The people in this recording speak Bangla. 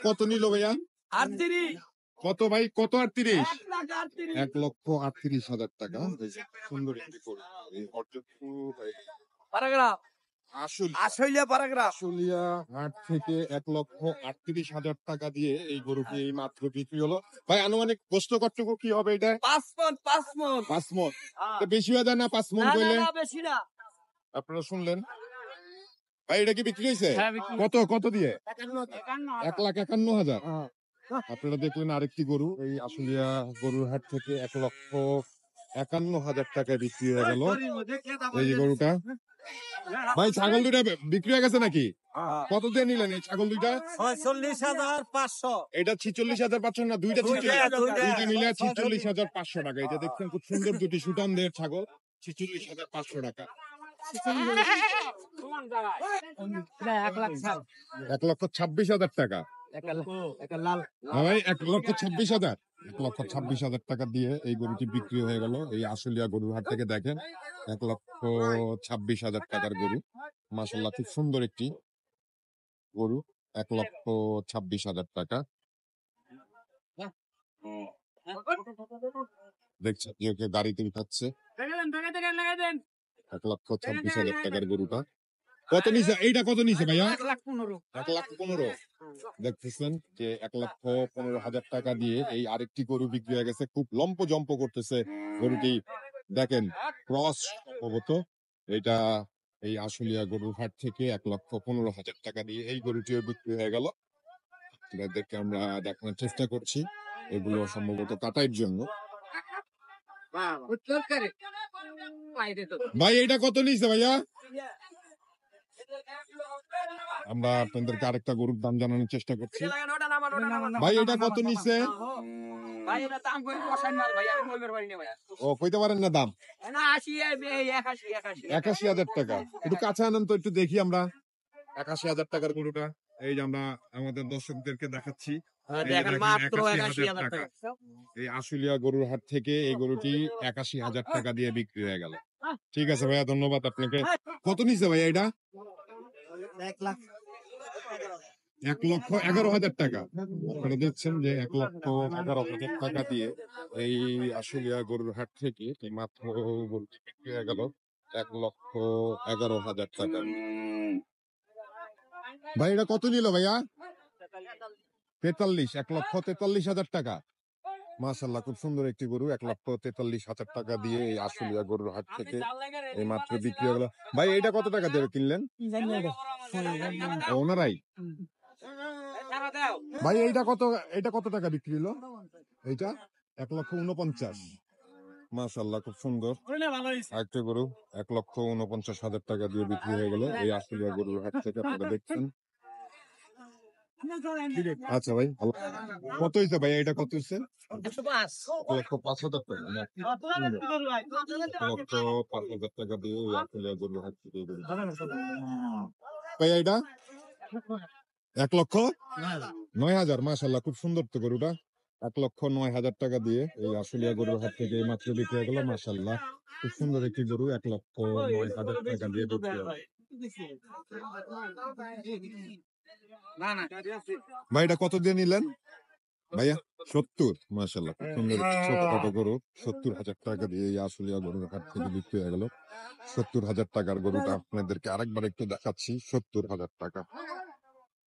কত নিল ভাইয়া? 38। কত ভাই, কত? 38? 1,38,000। 1,38,000 টাকা। সুন্দর একটি গরু। এই প্যারাগ্রাফ আশুলিয়া প্যারাগ্রাফ আশুলিয়া হাট থেকে 1,38,000 টাকা দিয়ে এই গরুটি এই মাত্র বিক্রি হলো। ভাই আনুমানিক গোস্ত কতটুকু কি হবে এটা? 5 মণ 5 মণ 5 মণ। তো বেশি হয়ে যায় না 5 মণ না কইলে? না বেশি না। আপনারা শুনলেন ভাই, এটা কি বিক্রি হয়েছে? কত কত দিয়ে? 1,51,000। আপনারা দেখলেন আরেকটি গরু এই আশুলিয়া গরুর হাট থেকে 1,51,000 টাকায় বিক্রি হয়ে গেল এই যে গরুটা। ভাই ছাগল দুইটা বিক্রি হয়ে গেছে নাকি? কত দিয়ে নিলেন এই ছাগল দুইটা? 46,500। এটা 46,500 না? দুইটা মিলে 46,500 টাকা। এটা দেখছেন খুব সুন্দর দুটি সুটামদের ছাগল, 46,500 টাকা। 1,26,000 টাকা। ভাই 1,26,000। 1,26,000 টাকা দিয়ে এই গরুটি বিক্রি হয়ে গেল এই আশুলিয়া গরুর হাট থেকে। দেখেন 1,26,000 টাকার গরু, মাশাআল্লাহ খুব সুন্দর একটি গরু। 1,26,000 টাকা। দেখছেন যে গাড়িতে উঠাচ্ছে 1,26,000 টাকার গরুটা। কত নিছে এইটা? কত নিছে ভাইয়া? 1,15,000। দেখতেছেন যে 1,15,000 টাকা দিয়ে এই আরেকটি গরু বিক্রি হয়ে গেছে। খুব লম্প জম্প করতেছে গরুটি। দেখেন ক্রস সম্ভবত। এটা এই আশুলিয়া গরুর হাট থেকে 1,15,000 টাকা দিয়ে এই গরুটিও বিক্রি হয়ে গেল। আপনাদেরকে আমরা দেখানোর চেষ্টা করছি, এগুলো সম্ভবত কাটাইয়ের জন্য। ভাই এটা কত নিছে ভাইয়া? আমরা আপনাদেরকে আরেকটা গরুর দাম জানানোর চেষ্টা করছি। ভাই এটা কত নিছে? ও কইতে পারেন না দাম? 81,000 টাকা। একটু কাছে আনেন তো একটু দেখি আমরা 81,000 টাকার গরুটা। এই যে আমরা আমাদের দর্শকদেরকে দেখাচ্ছি মাত্র 81,000 টাকা। এই আশুলিয়া গরুর হাট থেকে এই গরুটি 81,000 টাকা দিয়ে বিক্রি হয়ে গেল। ঠিক আছে ভাইয়া, ধন্যবাদ আপনাকে। কত নিছে ভাইয়া এটা? 1,11,000 টাকা। আপনারা দেখছেন যে 1,11,000 টাকা দিয়ে এই আশুলিয়া গরুর হাট থেকে এই মাত্র গরুটি বিক্রি হয়ে গেল 1,11,000 টাকা। ভাই এটা কত নিল ভাইয়া? 43। 1,43,000 টাকা। মাশাআল্লাহ খুব সুন্দর একটি গরু। 1,43,000 টাকা দিয়ে এই আশুলিয়া গরুর হাট থেকে এই মাত্র বিক্রি হয়ে গেল। ভাই এটা কত টাকা দিয়ে কিনলেন? ওনারাই। ভাই এইটা কত টাকা বিক্রি হলো? এইটা 1,49,000। মাশাআল্লাহ খুব সুন্দর আরেকটি গরু। 1,49,000 টাকা দিয়ে বিক্রি হয়ে গেল এই আশুলিয়া গরুর হাট থেকে। আপনারা দেখছেন। আচ্ছা ভাই কত হয়েছে ভাই? এটা কত হয়েছে? 1,05,000 টাকা। 1,05,000 টাকা দিয়ে এই আশুলিয়া গরুর হাট থেকে ভাই এটা 1,09,000। মাশাআল্লাহ খুব সুন্দর তো গরুটা। 1,09,000 টাকা দিয়ে এই আশুলিয়া গরুর হাট থেকে এই মাত্র বিক্রি হয়ে গেল। মাশাআল্লাহ খুব সুন্দর একটি গরু। 1,09,000 টাকা দিয়ে বিক্রি হলো। ভাই এটা কত দিয়ে নিলেন ভাইয়া? 70। মাশাআল্লাহ খুব সুন্দর ছোট গরু। 70,000 টাকা দিয়ে এই আশুলিয়া গরুর হাট থেকে বিক্রি হয়ে গেল। 70,000 টাকার গরুটা আপনাদেরকে আরেকবার একটু দেখাচ্ছি। 70,000 টাকা।